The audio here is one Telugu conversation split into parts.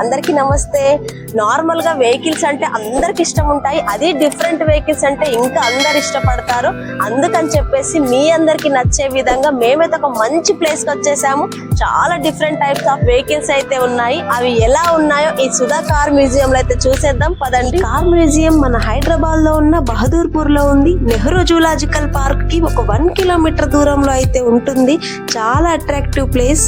అందరికీ నమస్తే. నార్మల్ గా వెహికల్స్ అంటే అందరికి ఇష్టం ఉంటాయి, అది డిఫరెంట్ వెహికల్స్ అంటే ఇంకా అందరు ఇష్టపడతారు. అందుకని చెప్పేసి మీ అందరికి నచ్చే విధంగా మేమైతే ఒక మంచి ప్లేస్ కి వచ్చేసాము. చాలా డిఫరెంట్ టైప్స్ ఆఫ్ వెహికల్స్ అయితే ఉన్నాయి. అవి ఎలా ఉన్నాయో ఈ సుధా కార్ మ్యూజియం లో అయితే చూసేద్దాం పదండి. కార్ మ్యూజియం మన హైదరాబాద్ లో ఉన్న బహదూర్పూర్ లో ఉంది. నెహ్రూ జూలాజికల్ పార్క్ కి ఒక 1 కిలోమీటర్ దూరంలో అయితే ఉంటుంది. చాలా అట్రాక్టివ్ ప్లేస్.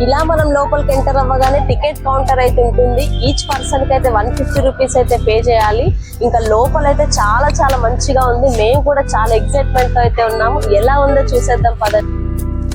ఇలా మనం లోపలికి ఎంటర్ అవ్వగానే టికెట్ కౌంటర్ అయితే ఉంటుంది. ఈచ్ పర్సన్ కి అయితే 150 రూపీస్ అయితే పే చేయాలి. ఇంకా లోపలైతే చాలా చాలా మంచిగా ఉంది. మేము కూడా చాలా ఎక్సైట్మెంట్ తో అయితే ఉన్నాము. ఎలా ఉందో చూసేద్దాం పదండి.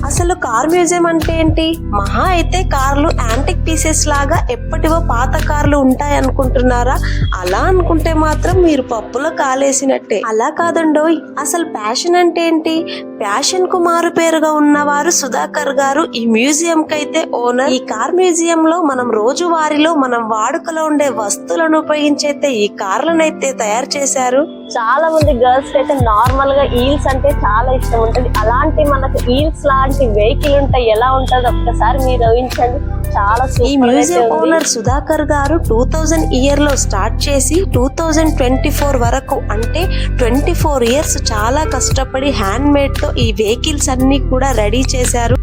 అసలు కార్ మ్యూజియం అంటే ఏంటి? మహా అయితే కార్లు యాంటిక్ పీసెస్ లాగా ఎప్పటివో పాత కార్లు ఉంటాయి అనుకుంటున్నారా? అలా అనుకుంటే మాత్రం మీరు పప్పులో కాలేసినట్టే. అలా కాదండోయ్. అసలు ప్యాషన్ అంటే ఏంటి? ప్యాషన్ కు మారు పేరుగా ఉన్నవారు సుధాకర్ గారు ఈ మ్యూజియం కి అయితే ఓనర్. ఈ కార్ మ్యూజియం లో మనం రోజువారీలో మనం వాడుకలో ఉండే వస్తువులను ఉపయోగించి అయితే ఈ కార్లను అయితే తయారు చేశారు. చాలా మంది గర్ల్స్ కి అయితే నార్మల్ గా ఈల్స్ అంటే చాలా ఇష్టం ఉంటది. అలాంటి మనకు ఈల్స్ లాంటి వెహికల్ ఉంటాయి. ఎలా ఉంటది ఒక్కసారి మీరు ఊహించండి. చాలా ఈ మ్యూజియం ఓనర్ సుధాకర్ గారు 2000 ఇయర్ లో స్టార్ట్ చేసి 2024 వరకు అంటే 24 ఇయర్స్ చాలా కష్టపడి హ్యాండ్ మేడ్ తో ఈ వెహికల్స్ అన్ని కూడా రెడీ చేశారు.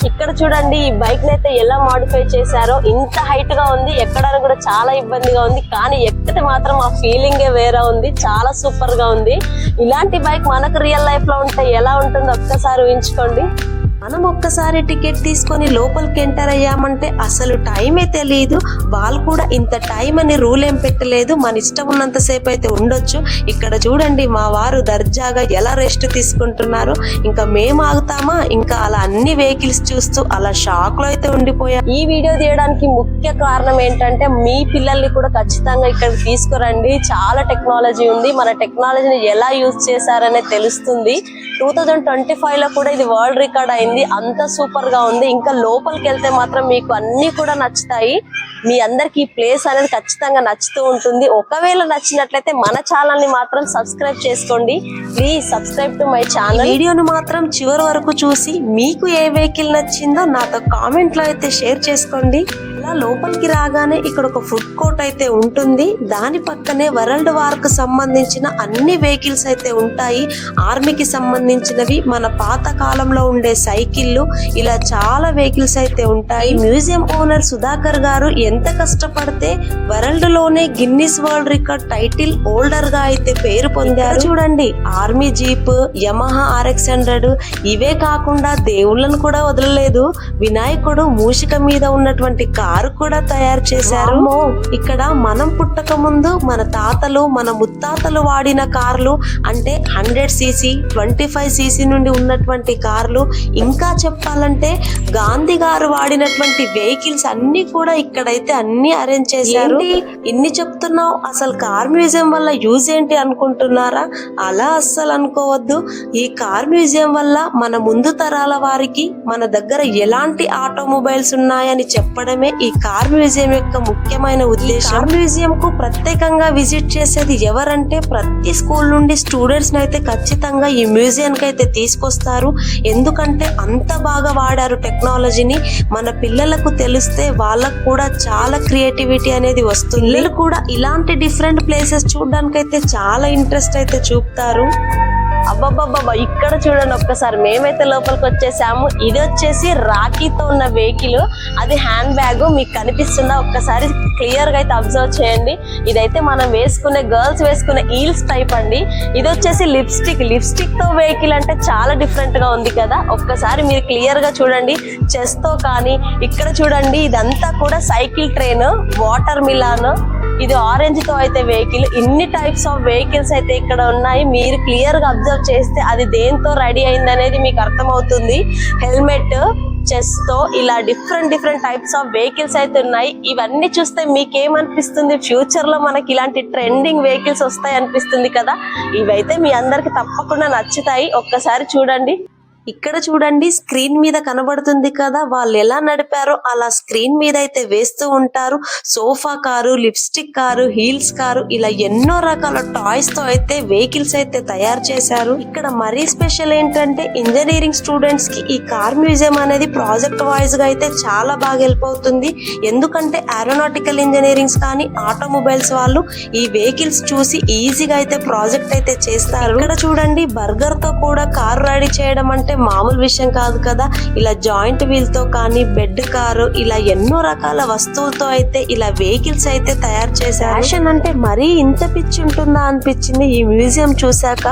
ఇక్కడ చూడండి, ఈ బైక్ అయితే ఎలా మాడిఫై చేశారో. ఇంత హైట్ గా ఉంది, ఎక్కడానికి కూడా చాలా ఇబ్బందిగా ఉంది. కానీ ఎక్కితే మాత్రం ఆ ఫీలింగే వేరే ఉంది. చాలా సూపర్ గా ఉంది. ఇలాంటి బైక్ మనకు రియల్ లైఫ్ లో ఉంటే ఎలా ఉంటుందో ఒక్కసారి ఊహించుకోండి. మనం ఒక్కసారి టికెట్ తీసుకొని లోపలికి ఎంటర్ అయ్యామంటే అసలు టైమే తెలియదు. వాళ్ళు కూడా ఇంత టైం అని రూల్ ఏం పెట్టలేదు. మన ఇష్టం ఉన్నంత సేపు అయితే ఉండొచ్చు. ఇక్కడ చూడండి మా వారు దర్జాగా ఎలా రెస్ట్ తీసుకుంటున్నారు. ఇంకా మేము ఆగుతామా? ఇంకా అలా అన్ని వెహికల్స్ చూస్తూ అలా షాక్ లో అయితే ఉండిపోయా. ఈ వీడియో తీయడానికి ముఖ్య కారణం ఏంటంటే మీ పిల్లల్ని కూడా ఖచ్చితంగా ఇక్కడికి తీసుకురండి. చాలా టెక్నాలజీ ఉంది. మన టెక్నాలజీని ఎలా యూజ్ చేశారనే తెలుస్తుంది. 2025 లో కూడా ఇది వరల్డ్ రికార్డ్ అయింది. అంత సూపర్ గా ఉంది. ఇంకా లోపలికి వెళ్తే మాత్రం మీకు అన్ని కూడా నచ్చుతాయి. మీ అందరికి ఈ ప్లేస్ అనేది ఖచ్చితంగా నచ్చుతూ ఉంటుంది. ఒకవేళ నచ్చినట్లయితే మన ఛానల్ ని మాత్రం సబ్స్క్రైబ్ చేసుకోండి. Please subscribe to my channel. వీడియోను మాత్రం చివరి వరకు చూసి మీకు ఏ వెహికల్ నచ్చిందో నాతో కామెంట్ లో అయితే షేర్ చేసుకోండి. ఇలా లోపలికి రాగానే ఇక్కడ ఒక ఫుడ్ కోర్ట్ అయితే ఉంటుంది. దాని పక్కనే వరల్డ్ వార్ కు సంబంధించిన అన్ని వెహికల్స్ అయితే ఉంటాయి. ఆర్మీకి సంబంధించినవి, మన పాత కాలంలో ఉండే సైకిళ్ళు, ఇలా చాలా వెహికల్స్ అయితే ఉంటాయి. మ్యూజియం ఓనర్ సుధాకర్ గారు ఎంత కష్టపడితే వరల్డ్ లోనే Guinness world record title holder గా అయితే పేరు పొందారు. చూడండి, ఆర్మీ జీప్, యమహా RX100, ఇవే కాకుండా దేవుళ్ళను కూడా వదలలేదు. వినాయకుడు మూషిక మీద ఉన్నటువంటి కారు కూడా తయారు చేశారు. ఇక్కడ మనం పుట్టక ముందు మన తాతలు, మన ముత్తాతలు వాడిన కార్లు అంటే 100cc, 25cc నుండి ఉన్నటువంటి కార్లు, ఇంకా చెప్పాలంటే గాంధీ గారు వాడినటువంటి వెహికల్స్ అన్ని కూడా ఇక్కడైతే అన్ని అరేంజ్ చేశారు. ఇన్ని చెప్తున్నావు, అసలు కార్ మ్యూజియం వల్ల యూజ్ ఏంటి అనుకుంటున్నారా? అలా అస్సలు అనుకోవద్దు. ఈ కార్ మ్యూజియం వల్ల మన ముందు తరాల వారికి మన దగ్గర ఎలాంటి ఆటోమొబైల్స్ ఉన్నాయని చెప్పడమే ఈ కార్ మ్యూజియం యొక్క ముఖ్యమైన ఉద్దేశం. కార్ మ్యూజియం కు ప్రత్యేకంగా విజిట్ చేసేది ఎవరంటే ప్రతి స్కూల్ నుండి స్టూడెంట్స్ అయితే ఖచ్చితంగా ఈ మ్యూజియం కి అయితే తీసుకొస్తారు. ఎందుకంటే అంత బాగా వాడారు టెక్నాలజీని. మన పిల్లలకు తెలిస్తే వాళ్ళకు కూడా చాలా క్రియేటివిటీ అనేది వస్తుంది. పిల్లలు కూడా ఇలాంటి డిఫరెంట్ ప్లేసెస్ చూడడానికి అయితే చాలా ఇంట్రెస్ట్ అయితే చూపుతారు. అబ్బబ్బబ్బబ్బా, ఇక్కడ చూడండి ఒక్కసారి. మేమైతే లోపలికి వచ్చేసాము. ఇది వచ్చేసి రాఖీతో ఉన్న వెహికల్. అది హ్యాండ్ బ్యాగ్. మీకు కనిపిస్తుందా? ఒక్కసారి క్లియర్ గా అయితే అబ్జర్వ్ చేయండి. ఇదైతే మనం వేసుకునే, గర్ల్స్ వేసుకునే హీల్స్ టైప్ అండి. ఇది వచ్చేసి లిప్స్టిక్ తో వెహికల్ అంటే చాలా డిఫరెంట్ గా ఉంది కదా. ఒక్కసారి మీరు క్లియర్ గా చూడండి. చెస్ తో కానీ ఇక్కడ చూడండి, ఇదంతా కూడా సైకిల్ ట్రైన్, వాటర్ మిలాన్. ఇది ఆరెంజ్ తో అయితే వెహికల్. ఇన్ని టైప్స్ ఆఫ్ వెహికల్స్ అయితే ఇక్కడ ఉన్నాయి. మీరు క్లియర్ గా అబ్జర్వ్ చేస్తే అది దేంతో రెడీ అయింది అనేది మీకు అర్థమవుతుంది. హెల్మెట్, చెస్ తో ఇలా డిఫరెంట్ టైప్స్ ఆఫ్ వెహికల్స్ అయితే ఉన్నాయి. ఇవన్నీ చూస్తే మీకేమనిపిస్తుంది? ఫ్యూచర్ లో మనకి ఇలాంటి ట్రెండింగ్ వెహికల్స్ వస్తాయి అనిపిస్తుంది కదా. ఇవైతే మీ అందరికి తప్పకుండా నచ్చుతాయి. ఒక్కసారి చూడండి. ఇక్కడ చూడండి స్క్రీన్ మీద కనబడుతుంది కదా, వాళ్ళు ఎలా నడిపారో అలా స్క్రీన్ మీద అయితే వేస్తూ ఉంటారు. Sofa car, lipstick car, heels car, ఇలా ఎన్నో రకాల టాయ్స్ తో అయితే వెహికల్స్ అయితే తయారు చేశారు. ఇక్కడ మరీ స్పెషల్ ఏంటంటే ఇంజనీరింగ్ స్టూడెంట్స్ కి ఈ కార్ మ్యూజియం అనేది ప్రాజెక్ట్ వైజ్ గా అయితే చాలా బాగా హెల్ప్ అవుతుంది. ఎందుకంటే ఏరోనాటికల్ ఇంజనీరింగ్స్ కానీ ఆటోమొబైల్స్ వాళ్ళు ఈ వెహికల్స్ చూసి ఈజీగా అయితే ప్రాజెక్ట్ అయితే చేస్తారు. ఇక్కడ చూడండి బర్గర్ తో కూడా కారు రెడీ చేయడం అంటే మామూలు విషయం కాదు కదా. ఇలా జాయింట్ వీల్ తో కానీ బెడ్ కారు, ఇలా ఎన్నో రకాల వస్తువులతో అయితే ఇలా వెహికల్స్ అయితే తయారు చేశారు. ఫ్యాషన్ అంటే మరీ ఇంత పిచ్చి ఉంటుందా అనిపించింది ఈ మ్యూజియం చూశాక.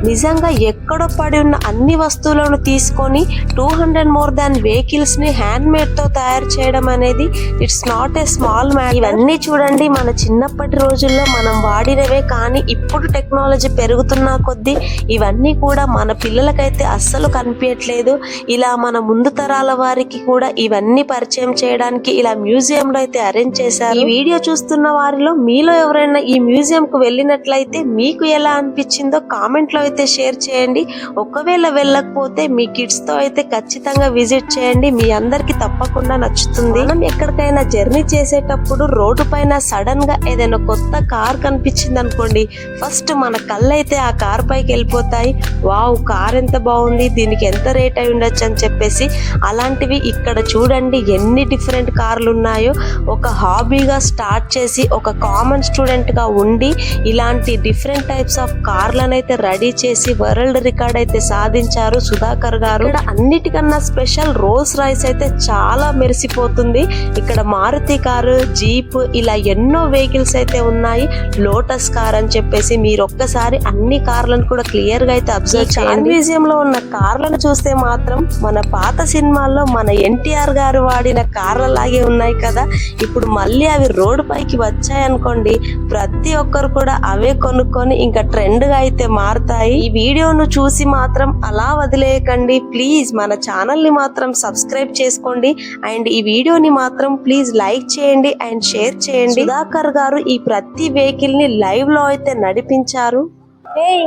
నిజంగా ఎక్కడో పడి ఉన్న అన్ని వస్తువులను తీసుకొని 200 మోర్ దాన్ వెహికల్స్ ని హ్యాండ్ మేడ్ తో తయారు చేయడం అనేది it's not a small matter. ఇవన్నీ చూడండి మన చిన్నప్పటి రోజుల్లో మనం వాడినవే, కానీ ఇప్పుడు టెక్నాలజీ పెరుగుతున్న కొద్దీ ఇవన్నీ కూడా మన పిల్లలకైతే అస్సలు కనిపించట్లేదు. ఇలా మన ముందు తరాల వారికి కూడా ఇవన్నీ పరిచయం చేయడానికి ఇలా మ్యూజియం లో అయితే అరేంజ్ చేశారు. ఈ వీడియో చూస్తున్న వారిలో మీలో ఎవరైనా ఈ మ్యూజియం కు వెళ్ళినట్లయితే మీకు ఎలా అనిపించిందో కామెంట్ లో అయితే షేర్ చేయండి. ఒకవేళ వెళ్ళకపోతే మీ కిడ్స్ తో అయితే ఖచ్చితంగా విజిట్ చేయండి, మీ అందరికి తప్పకుండా నచ్చుతుంది. మనం ఎక్కడికైనా జర్నీ చేసేటప్పుడు రోడ్డు పైన సడన్ గా ఏదైనా కొత్త కార్ కనిపించింది అనుకోండి, ఫస్ట్ మన కళ్ళు అయితే ఆ కార్ పైకి వెళ్ళిపోతాయి. వావ్, కార్ ఎంత బాగుంది, దీనికి ఎంత రేట్ అయి ఉండొచ్చు అని చెప్పేసి. అలాంటివి ఇక్కడ చూడండి ఎన్ని డిఫరెంట్ కార్లు ఉన్నాయో. ఒక హాబీగా స్టార్ట్ చేసి ఒక కామన్ స్టూడెంట్ గా ఉండి ఇలాంటి డిఫరెంట్ టైప్స్ ఆఫ్ కార్లను అయితే రెడీ చేసి వరల్డ్ రికార్డ్ అయితే సాధించారు సుధాకర్ గారు. ఇక్కడ అన్నిటికన్నా స్పెషల్ రోల్స్ రాయ్స్ అయితే చాలా మెరిసిపోతుంది. ఇక్కడ మారుతి కారు, జీప్, ఇలా ఎన్నో వెహికల్స్ అయితే ఉన్నాయి. లోటస్ కార్ అని చెప్పేసి మీరు ఒక్కసారి అన్ని కార్లను కూడా క్లియర్ గా అయితే అబ్జర్వ్ చేయండి. మ్యూజియం లో ఉన్న కార్లను చూస్తే మాత్రం మన పాత సినిమాల్లో మన ఎన్టీఆర్ గారు వాడిన కార్ల లాగే ఉన్నాయి కదా. ఇప్పుడు మళ్ళీ అవి రోడ్డు పైకి వచ్చాయి అనుకోండి, ప్రతి ఒక్కరు కూడా అవే కొనుక్కొని ఇంకా ట్రెండ్ గా అయితే మారుతాయి. ఈ వీడియోను చూసి మాత్రం అలా వదిలేయకండి ప్లీజ్. మన ఛానల్ ని మాత్రం సబ్స్క్రైబ్ చేసుకోండి అండ్ ఈ వీడియోని మాత్రం ప్లీజ్ లైక్ చేయండి అండ్ షేర్ చేయండి. సుధాకర్ గారు ఈ ప్రతి వెహికల్ ని లైవ్ లో అయితే నడిపించారు.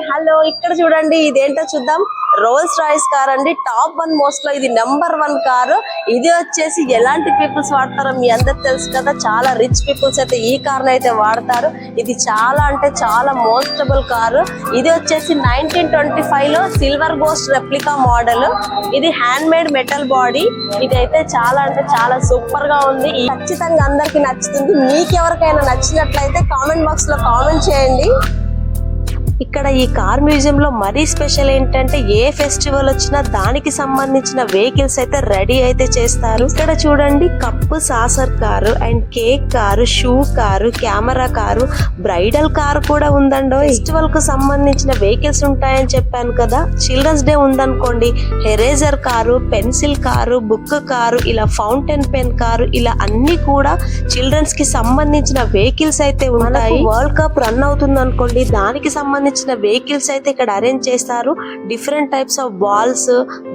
హలో, ఇక్కడ చూడండి ఇదేంటో చూద్దాం. రోల్స్ రాయ్స్ కార్ అండి, టాప్ 1 మోస్ట్ లో ఇది నెంబర్ 1 కారు. ఇది వచ్చేసి ఎలాంటి పీపుల్స్ వాడతారో మీ అందరికి తెలుసు కదా, చాలా రిచ్ పీపుల్స్ అయితే ఈ కార్ అయితే వాడతారు. ఇది చాలా అంటే చాలా మోస్టబుల్ కారు. ఇది వచ్చేసి 1925 లో సిల్వర్ గోస్ట్ రెప్లికా మోడల్. ఇది హ్యాండ్ మేడ్ మెటల్ బాడీ. ఇది అయితే చాలా అంటే చాలా సూపర్ గా ఉంది. ఖచ్చితంగా అందరికి నచ్చుతుంది. మీకు ఎవరికైనా నచ్చినట్లయితే కామెంట్ బాక్స్ లో కామెంట్ చేయండి. ఇక్కడ ఈ కార్ మ్యూజియం లో మరీ స్పెషల్ ఏంటంటే ఏ ఫెస్టివల్ వచ్చినా దానికి సంబంధించిన వెహికల్స్ అయితే రెడీ అయితే చేస్తారు. ఇక్కడ చూడండి cup saucer car and cake car, shoe car, camera car, bridal car కూడా ఉందండో. ఫెస్టివల్ కు సంబంధించిన వెహికల్స్ ఉంటాయని చెప్పాను కదా. చిల్డ్రన్స్ డే ఉందనుకోండి, eraser car, pencil car, book car, ఇలా ఫౌంటైన్ పెన్ కారు, ఇలా అన్ని కూడా చిల్డ్రన్స్ కి సంబంధించిన వెహికల్స్ అయితే ఉన్నాయి. వరల్డ్ కప్ రన్ అవుతుంది అనుకోండి, దానికి సంబంధించిన వెహికల్స్ అయితే ఇక్కడ అరేంజ్ చేస్తారు. Different types of balls,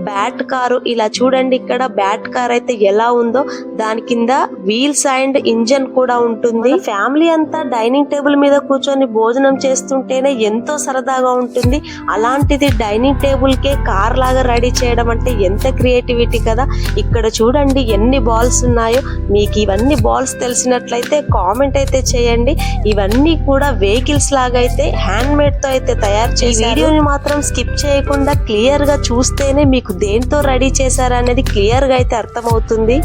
bat car, ఇలా చూడండి ఇక్కడ బ్యాట్ కార్ అయితే ఎలా ఉందో, దాని కింద వీల్స్ అండ్ ఇంజన్ కూడా ఉంటుంది. ఫ్యామిలీ అంతా డైనింగ్ టేబుల్ మీద కూర్చొని భోజనం చేస్తుంటేనే ఎంతో సరదాగా ఉంటుంది. అలాంటిది డైనింగ్ టేబుల్ కే కార్ లాగా రెడీ చేయడం అంటే ఎంత క్రియేటివిటీ కదా. ఇక్కడ చూడండి ఎన్ని బాల్స్ ఉన్నాయో. మీకు ఇవన్నీ బాల్స్ తెలిసినట్లయితే కామెంట్ అయితే చేయండి. ఇవన్నీ కూడా వెహికల్స్ లాగా అయితే హ్యాండ్ మేడ్ తో అయితే తయారు చేసి వీడియోని మాత్రం స్కిప్ చేయకుండా క్లియర్ గా చూస్తేనే మీకు దేంతో రెడీ చేశారనేది క్లియర్ గా అయితే అర్థమవుతుంది.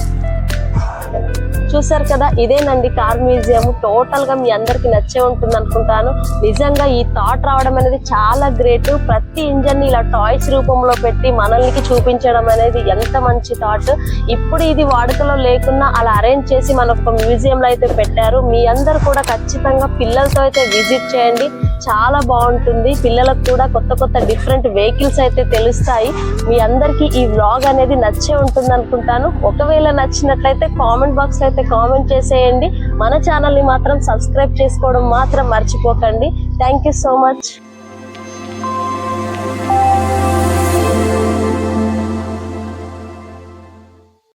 చూసారు కదా, ఇదేనండి కార్ మ్యూజియం. టోటల్ గా మీ అందరికి నచ్చే ఉంటుంది అనుకుంటాను. నిజంగా ఈ థాట్ రావడం అనేది చాలా గ్రేట్. ప్రతి ఇంజన్ ని ఇలా టాయ్స్ రూపంలో పెట్టి మనల్ని చూపించడం అనేది ఎంత మంచి థాట్. ఇప్పుడు ఇది వాడుకలో లేకున్నా అలా అరేంజ్ చేసి మనకు మ్యూజియం లో అయితే పెట్టారు. మీ అందరు కూడా ఖచ్చితంగా పిల్లలతో అయితే విజిట్ చేయండి, చాలా బాగుంటుంది. పిల్లలకు కూడా కొత్త కొత్త డిఫరెంట్ వెహికల్స్ అయితే తెలుస్తాయి. మీ అందరికి ఈ వ్లాగ్ అనేది నచ్చే ఉంటుంది అనుకుంటాను. ఒకవేళ నచ్చినట్లయితే కామెంట్ బాక్స్ అయితే కామెంట్ చేసేయండి. మన ఛానల్ ని మాత్రం సబ్స్క్రైబ్ చేసుకోవడం మాత్రం మర్చిపోకండి. Thank you so much.